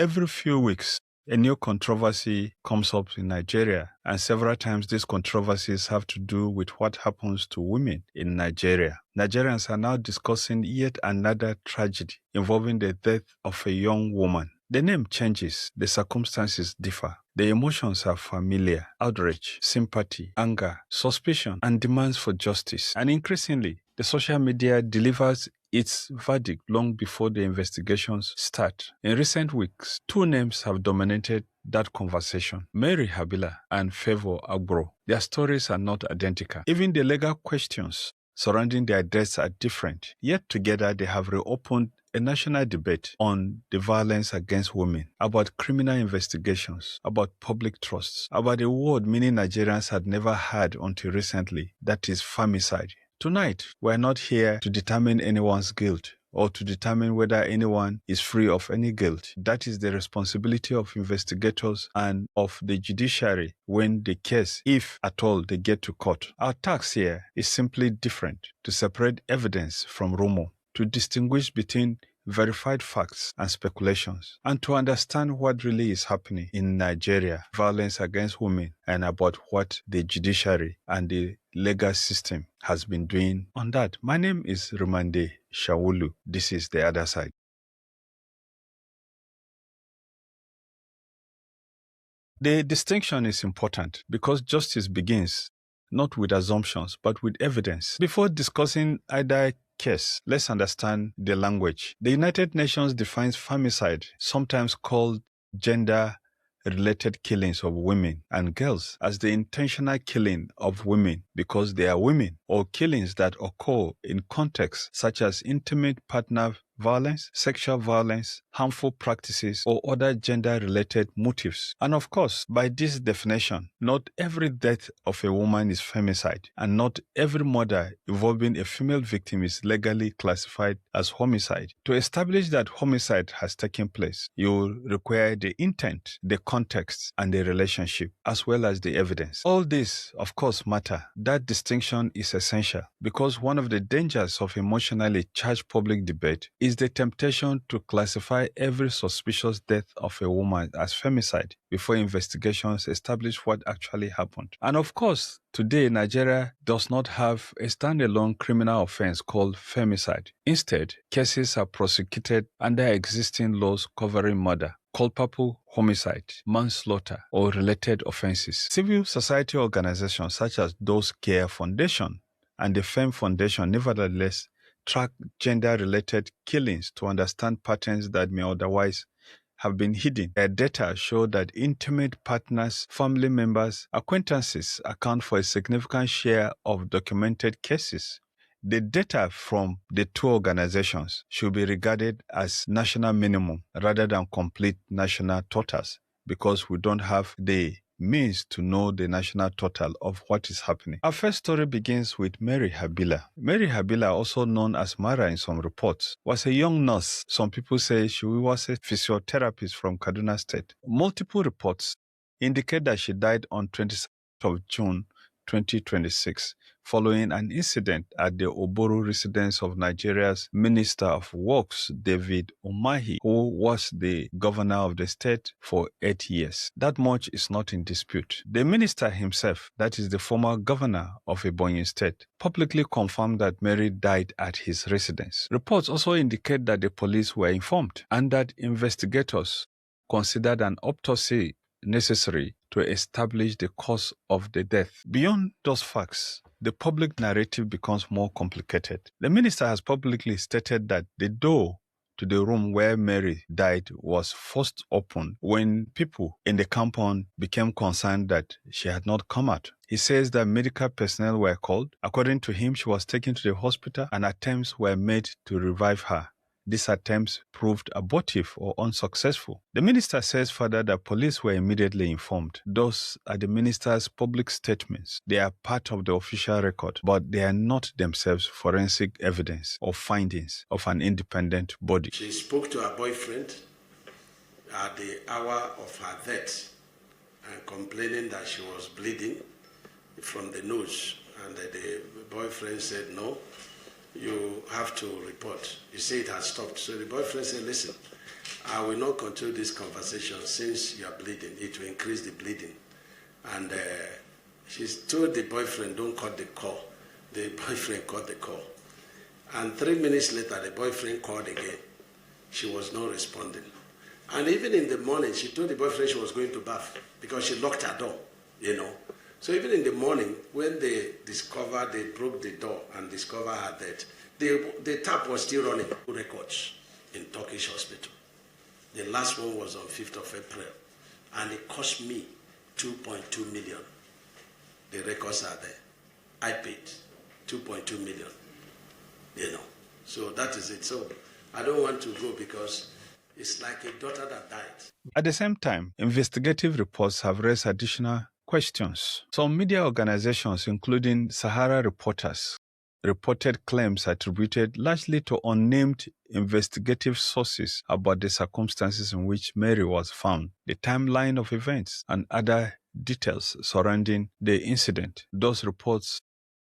Every few weeks, a new controversy comes up in Nigeria, and several times these controversies have to do with what happens to women in Nigeria. Nigerians are now discussing yet another tragedy involving the death of a young woman. The name changes, the circumstances differ. The emotions are familiar: outrage, sympathy, anger, suspicion, and demands for justice. And increasingly, the social media delivers its verdict long before the investigations start. In recent weeks, two names have dominated that conversation: Mary Habila and Favour Agbro. Their stories are not identical. Even the legal questions surrounding their deaths are different. Yet together they have reopened a national debate on the violence against women, about criminal investigations, about public trusts, about a word many Nigerians had never heard until recently, that is femicide. Tonight, we're not here to determine anyone's guilt or to determine whether anyone is free of any guilt. That is the responsibility of investigators and of the judiciary when the case, if at all, they get to court. Our task here is simply different: to separate evidence from rumor, to distinguish between verified facts and speculations, and to understand what really is happening in Nigeria, violence against women, and about what the judiciary and the legal system has been doing on that. My name is Rimamnde Shawulu. This is The Other Side. The distinction is important because justice begins not with assumptions, but with evidence. Before discussing either case, let's understand the language. The United Nations defines femicide, sometimes called gender-related killings of women and girls, as the intentional killing of women because they are women, or killings that occur in contexts such as intimate partner violence, sexual violence, harmful practices, or other gender-related motives. And of course, by this definition, not every death of a woman is femicide, and not every murder involving a female victim is legally classified as homicide. To establish that homicide has taken place, you require the intent, the context, and the relationship, as well as the evidence. All this, of course, matter. That distinction is essential because one of the dangers of emotionally charged public debate is the temptation to classify every suspicious death of a woman as femicide before investigations establish what actually happened. And of course, today Nigeria does not have a standalone criminal offense called femicide. Instead, cases are prosecuted under existing laws covering murder, culpable homicide, manslaughter, or related offenses. Civil society organizations such as Those Care Foundation and the Femme Foundation nevertheless track gender-related killings to understand patterns that may otherwise have been hidden. Their data show that intimate partners, family members, acquaintances account for a significant share of documented cases. The data from the two organizations should be regarded as national minimum rather than complete national totals because we don't have the means to know the national total of what is happening. Our first story begins with Mary Habila. Mary Habila, also known as Mara in some reports, was a young nurse. Some people say she was a physiotherapist from Kaduna State. Multiple reports indicate that she died on 27th of June 2026 following an incident at the Uburu residence of Nigeria's Minister of Works, David Umahi, who was the governor of the state for 8 years. That much is not in dispute. The minister himself, that is the former governor of Ebonyi State, publicly confirmed that Mary died at his residence. Reports also indicate that the police were informed and that investigators considered an autopsy necessary to establish the cause of the death. Beyond those facts, the public narrative becomes more complicated. The minister has publicly stated that the door to the room where Mary died was first opened when people in the compound became concerned that she had not come out. He says that medical personnel were called. According to him, she was taken to the hospital and attempts were made to revive her. These attempts proved abortive or unsuccessful. The minister says further that police were immediately informed. Those are the minister's public statements. They are part of the official record, but they are not themselves forensic evidence or findings of an independent body. She spoke to her boyfriend at the hour of her death and complaining that she was bleeding from the nose, and the boyfriend said no. You have to report. You say it has stopped. So the boyfriend said, listen, I will not continue this conversation since you are bleeding. It will increase the bleeding. And she told the boyfriend, don't cut the call. The boyfriend cut the call. And 3 minutes later, the boyfriend called again. She was not responding. And even in the morning, she told the boyfriend she was going to bath because she locked her door, you know. So even in the morning, when they broke the door and discovered her dead, the tap was still running. Records in Turkish hospital. The last one was on 5th of April, and it cost me 2.2 million. The records are there. I paid 2.2 million, you know. So that is it. So I don't want to go because it's like a daughter that died. At the same time, investigative reports have raised additional questions. Some media organizations, including Sahara Reporters, reported claims attributed largely to unnamed investigative sources about the circumstances in which Mary was found, the timeline of events, and other details surrounding the incident. Those reports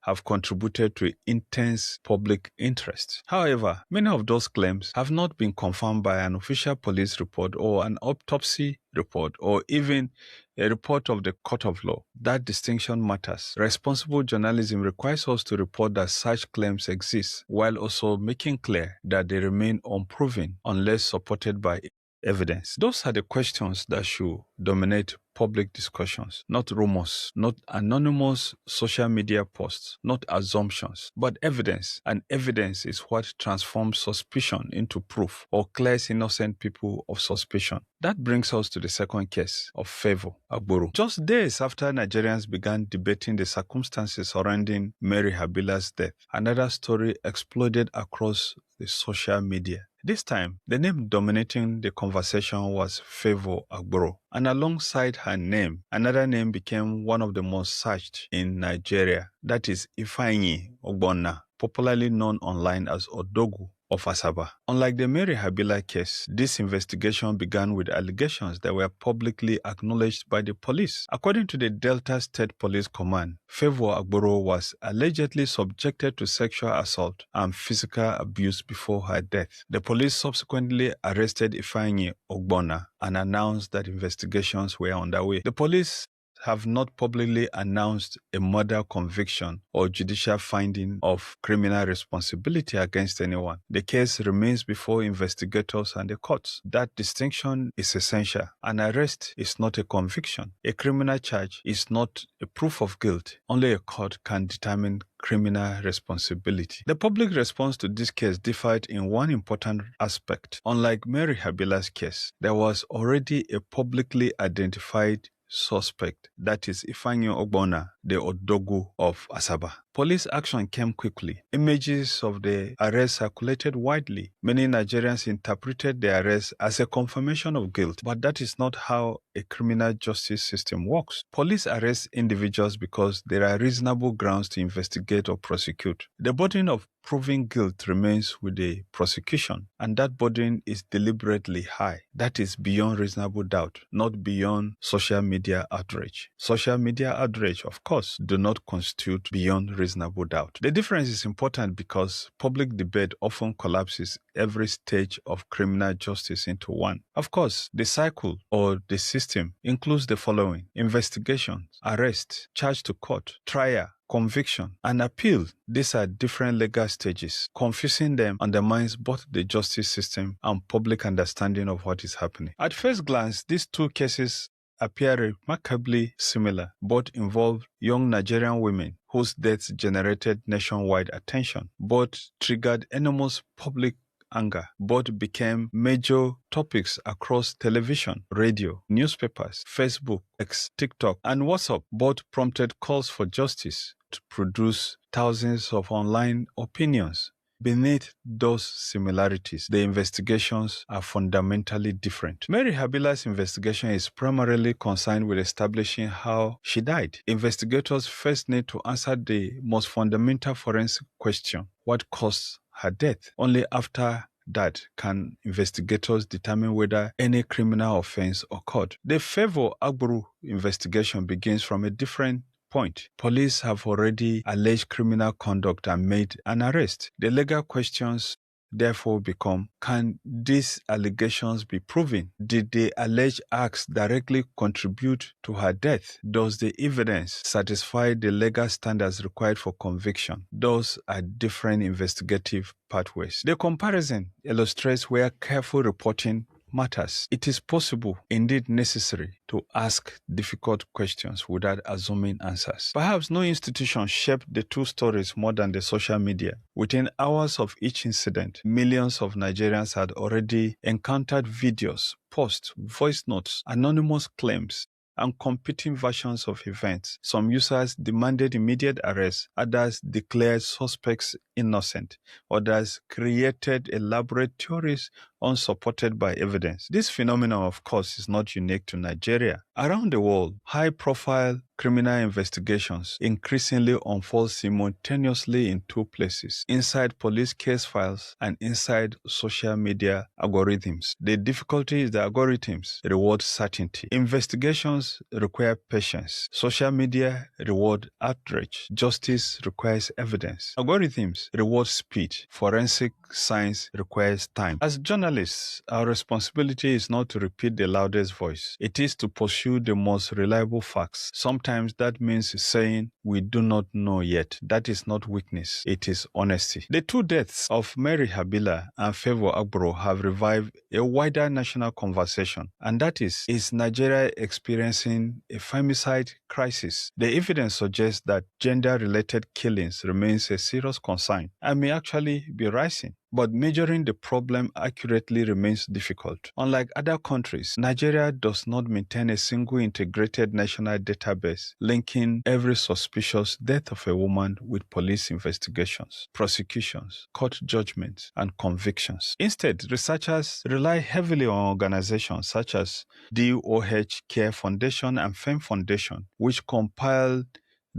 have contributed to intense public interest. However, many of those claims have not been confirmed by an official police report or an autopsy report or even a report of the court of law. That distinction matters. Responsible journalism requires us to report that such claims exist while also making clear that they remain unproven unless supported by evidence. Those are the questions that should dominate public discussions, not rumors, not anonymous social media posts, not assumptions, but evidence. And evidence is what transforms suspicion into proof or clears innocent people of suspicion. That brings us to the second case of Favour Agbro. Just days after Nigerians began debating the circumstances surrounding Mary Habila's death, another story exploded across the social media. This time, the name dominating the conversation was Favour Agbro, and alongside her name, another name became one of the most searched in Nigeria. That is Ifeanyi Ogbonna, popularly known online as Odogu of Asaba. Unlike the Mary Habila case, this investigation began with allegations that were publicly acknowledged by the police. According to the Delta State Police Command, Favour Agbro was allegedly subjected to sexual assault and physical abuse before her death. The police subsequently arrested Ifeanyi Ogbonna and announced that investigations were underway. The police have not publicly announced a murder conviction or judicial finding of criminal responsibility against anyone. The case remains before investigators and the courts. That distinction is essential. An arrest is not a conviction. A criminal charge is not a proof of guilt. Only a court can determine criminal responsibility. The public response to this case differed in one important aspect. Unlike Mary Habila's case, there was already a publicly identified suspect, that is Ifeanyi Ogbonna, the Odogu of Asaba. Police action came quickly. Images of the arrest circulated widely. Many Nigerians interpreted the arrest as a confirmation of guilt, but that is not how a criminal justice system works. Police arrest individuals because there are reasonable grounds to investigate or prosecute. The burden of proving guilt remains with the prosecution, and that burden is deliberately high. That is beyond reasonable doubt, not beyond social media outrage. Social media outrage, of course, do not constitute beyond reasonable doubt. The difference is important because public debate often collapses every stage of criminal justice into one. Of course, the cycle or the system includes the following: investigation, arrest, charge to court, trial, conviction, and appeal. These are different legal stages. Confusing them undermines both the justice system and public understanding of what is happening. At first glance, these two cases appear remarkably similar. Both involve young Nigerian women whose deaths generated nationwide attention. Both triggered enormous public anger. Both became major topics across television, radio, newspapers, Facebook, X, TikTok, and WhatsApp. Both prompted calls for justice to produce thousands of online opinions. Beneath those similarities, the investigations are fundamentally different. Mary Habila's investigation is primarily concerned with establishing how she died. Investigators first need to answer the most fundamental forensic question: what caused her death? Only after that can investigators determine whether any criminal offense occurred. The Favour Agbro investigation begins from a different point. Police have already alleged criminal conduct and made an arrest. The legal questions therefore become, can these allegations be proven? Did the alleged acts directly contribute to her death? Does the evidence satisfy the legal standards required for conviction? Those are different investigative pathways. The comparison illustrates where careful reporting matters. It is possible, indeed necessary, to ask difficult questions without assuming answers. Perhaps no institution shaped the two stories more than the social media. Within hours of each incident, millions of Nigerians had already encountered videos, posts, voice notes, anonymous claims, and competing versions of events. Some users demanded immediate arrest, others declared suspects innocent, others created elaborate theories unsupported by evidence. This phenomenon, of course, is not unique to Nigeria. Around the world, high-profile criminal investigations increasingly unfold simultaneously in two places: inside police case files and inside social media algorithms. The difficulty is the algorithms reward certainty. Investigations require patience. Social media reward outrage. Justice requires evidence. Algorithms reward speed. Forensic science requires time. As journalists, our responsibility is not to repeat the loudest voice. It is to pursue the most reliable facts. Sometimes that means saying, "We do not know yet." That is not weakness. It is honesty. The two deaths of Mary Habila and Favour Agbro have revived a wider national conversation, and that is Nigeria experiencing a femicide crisis? The evidence suggests that gender-related killings remains a serious concern and may actually be rising. But measuring the problem accurately remains difficult. Unlike other countries, Nigeria does not maintain a single integrated national database linking every suspicious death of a woman with police investigations, prosecutions, court judgments, and convictions. Instead, researchers rely heavily on organizations such as DOH Care Foundation and Femme Foundation, which compile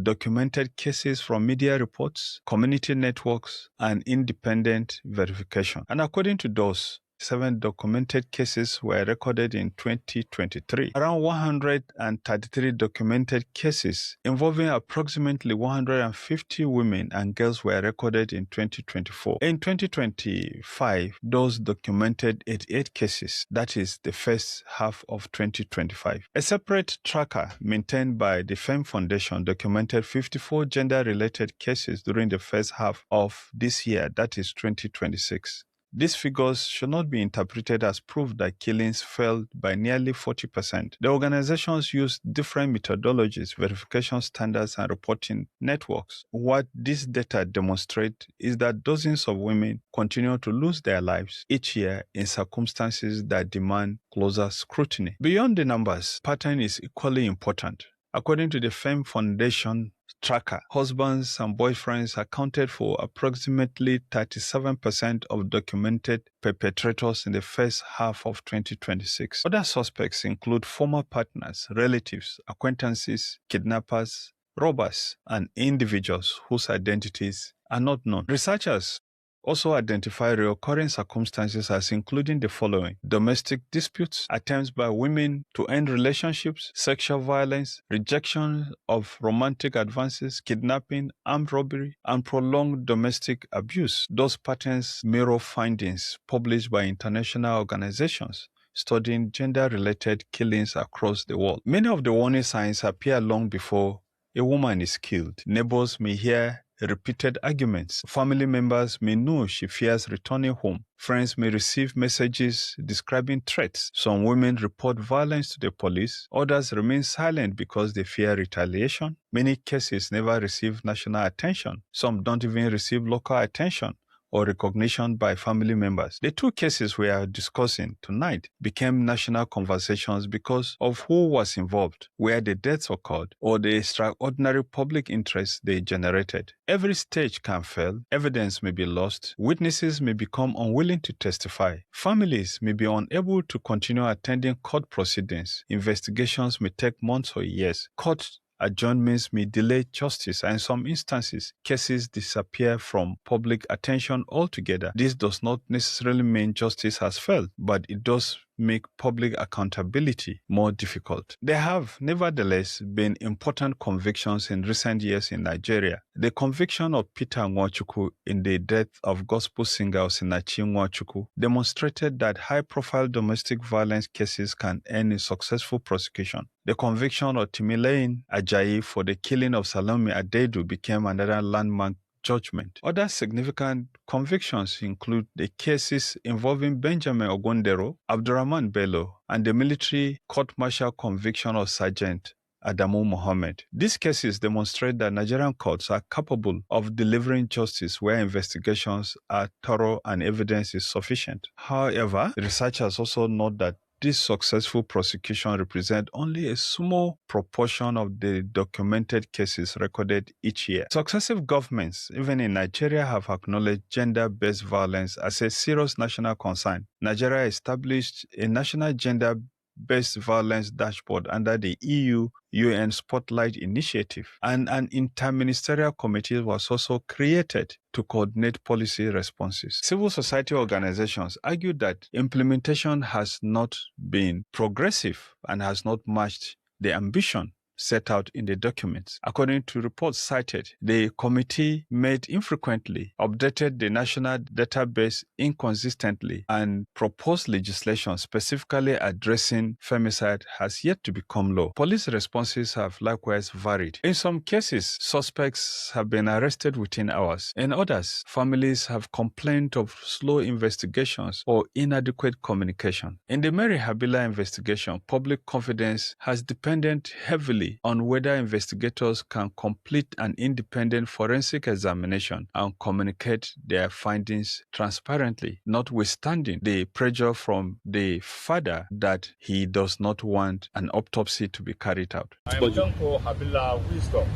documented cases from media reports, community networks, and independent verification. And according to those, 7 documented cases were recorded in 2023. Around 133 documented cases involving approximately 150 women and girls were recorded in 2024. In 2025, those documented 88 cases. That is the first half of 2025. A separate tracker maintained by the Femme Foundation documented 54 gender-related cases during the first half of this year, that is 2026. These figures should not be interpreted as proof that killings fell by nearly 40%. The organizations use different methodologies, verification standards, and reporting networks. What this data demonstrate is that dozens of women continue to lose their lives each year in circumstances that demand closer scrutiny. Beyond the numbers, pattern is equally important. According to the Femme Foundation tracker, husbands and boyfriends accounted for approximately 37% of documented perpetrators in the first half of 2026. Other suspects include former partners, relatives, acquaintances, kidnappers, robbers, and individuals whose identities are not known. Researchers also identify recurring circumstances as including the following: domestic disputes, attempts by women to end relationships, sexual violence, rejection of romantic advances, kidnapping, armed robbery, and prolonged domestic abuse. Those patterns mirror findings published by international organizations studying gender-related killings across the world. Many of the warning signs appear long before a woman is killed. Neighbors may hear repeated arguments. Family members may know she fears returning home. Friends may receive messages describing threats. Some women report violence to the police. Others remain silent because they fear retaliation. Many cases never receive national attention. Some don't even receive local attention or recognition by family members. The two cases we are discussing tonight became national conversations because of who was involved, where the deaths occurred, or the extraordinary public interest they generated. Every stage can fail, evidence may be lost, witnesses may become unwilling to testify, families may be unable to continue attending court proceedings, investigations may take months or years, court adjournments may delay justice, and in some instances, cases disappear from public attention altogether. This does not necessarily mean justice has failed, but it does make public accountability more difficult. There have, nevertheless, been important convictions in recent years in Nigeria. The conviction of Peter Nwachukwu in the death of gospel singer Osinachi Nwachukwu demonstrated that high-profile domestic violence cases can earn a successful prosecution. The conviction of Timileyin Ajayi for the killing of Salome Adaidu became another landmark judgment. Other significant convictions include the cases involving Benjamin Ogundero, Abdurrahman Bello, and the military court-martial conviction of Sergeant Adamu Mohammed. These cases demonstrate that Nigerian courts are capable of delivering justice where investigations are thorough and evidence is sufficient. However, researchers also note that this successful prosecution represents only a small proportion of the documented cases recorded each year. Successive governments, even in Nigeria, have acknowledged gender-based violence as a serious national concern. Nigeria established a national gender-based violence dashboard under the EU-UN Spotlight Initiative, and an interministerial committee was also created to coordinate policy responses. Civil society organizations argued that implementation has not been progressive and has not matched the ambition set out in the documents. According to reports cited, the committee made infrequently, updated the national database inconsistently, and proposed legislation specifically addressing femicide has yet to become law. Police responses have likewise varied. In some cases, suspects have been arrested within hours. In others, families have complained of slow investigations or inadequate communication. In the Mary Habila investigation, public confidence has depended heavily on whether investigators can complete an independent forensic examination and communicate their findings transparently, notwithstanding the pressure from the father that he does not want an autopsy to be carried out. I am Junko Habila Wisdom,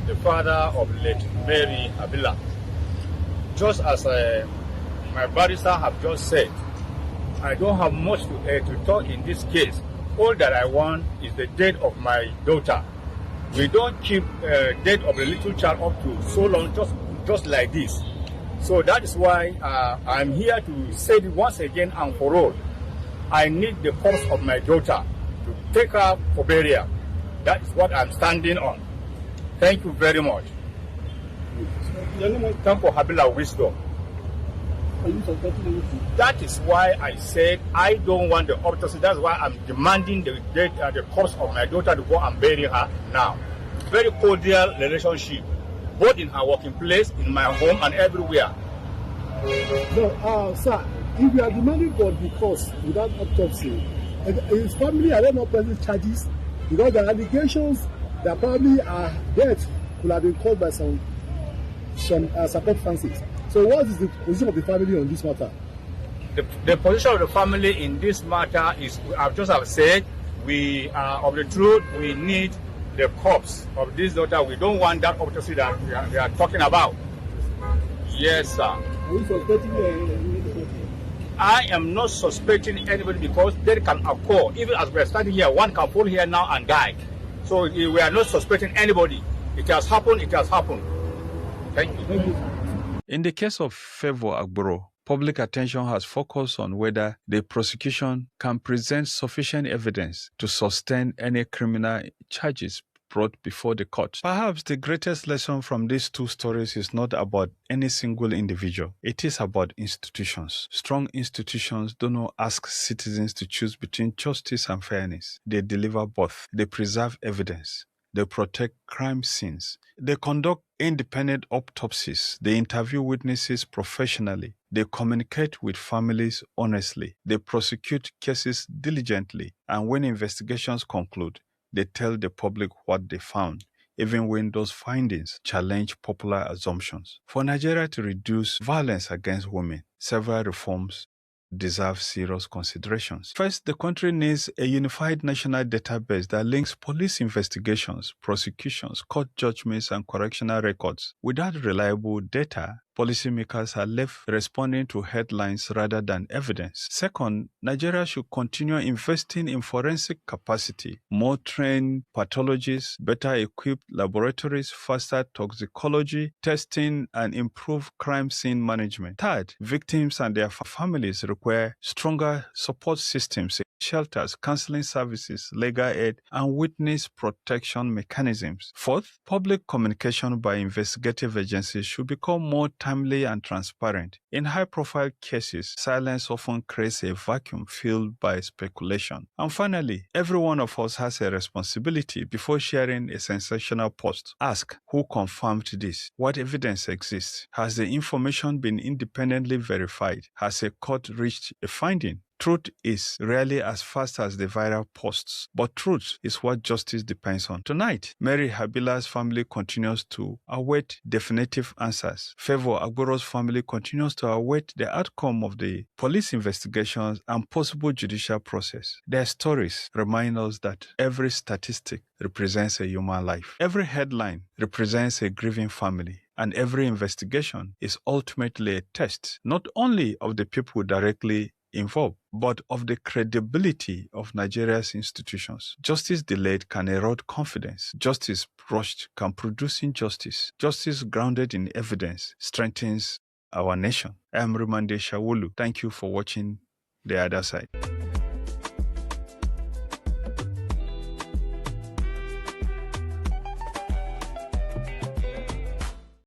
the father of late Mary Habila. Just as my barrister have just said, I don't have much to talk in this case. All that I want is the death of my daughter. We don't keep death of a little child up to so long, just like this. So that is why I'm here to say it once again and for all. I need the corpse of my daughter to take her for burial. That is what I'm standing on. Thank you very much. Thank for Habila Wisdom. That is why I said I don't want the autopsy. That's why I'm demanding the corpse of my daughter to go and bury her now. Very cordial relationship, both in her working place, in my home, and everywhere. No, sir, if you are demanding for the corpse without autopsy, his family are not pressing charges because the allegations that probably are death could have been caused by some circumstances. So what is the position of the family on this matter? The position of the family in this matter is, I've just said, we are of the truth. We need the corpse of this daughter. We don't want that autopsy that we are talking about. Yes, sir. Are you suspecting anybody? I am not suspecting anybody because death can occur. Even as we are standing here, one can fall here now and die. So we are not suspecting anybody. It has happened. It has happened. Thank you. Thank you. In the case of Favour Agbro, public attention has focused on whether the prosecution can present sufficient evidence to sustain any criminal charges brought before the court. Perhaps the greatest lesson from these two stories is not about any single individual. It is about institutions. Strong institutions do not ask citizens to choose between justice and fairness. They deliver both. They preserve evidence. They protect crime scenes. They conduct independent autopsies. They interview witnesses professionally. They communicate with families honestly. They prosecute cases diligently. And when investigations conclude, they tell the public what they found, even when those findings challenge popular assumptions. For Nigeria to reduce violence against women, several reforms deserve serious considerations. First, the country needs a unified national database that links police investigations, prosecutions, court judgments, and correctional records. Without reliable data, policymakers are left responding to headlines rather than evidence. Second, Nigeria should continue investing in forensic capacity, more trained pathologists, better equipped laboratories, faster toxicology testing, and improved crime scene management. Third, victims and their families require stronger support systems, shelters, counseling services, legal aid, and witness protection mechanisms. Fourth, public communication by investigative agencies should become more timely and transparent. In high-profile cases, silence often creates a vacuum filled by speculation. And finally, every one of us has a responsibility before sharing a sensational post. Ask, who confirmed this? What evidence exists? Has the information been independently verified? Has a court reached a finding? Truth is rarely as fast as the viral posts, but truth is what justice depends on. Tonight, Mary Habila's family continues to await definitive answers. Favour Agbro's family continues to await the outcome of the police investigations and possible judicial process. Their stories remind us that every statistic represents a human life. Every headline represents a grieving family. And every investigation is ultimately a test, not only of the people directly involved, but of the credibility of Nigeria's institutions. Justice delayed can erode confidence. Justice rushed can produce injustice. Justice grounded in evidence strengthens our nation. I am Rimamnde Shawulu. Thank you for watching The Other Side.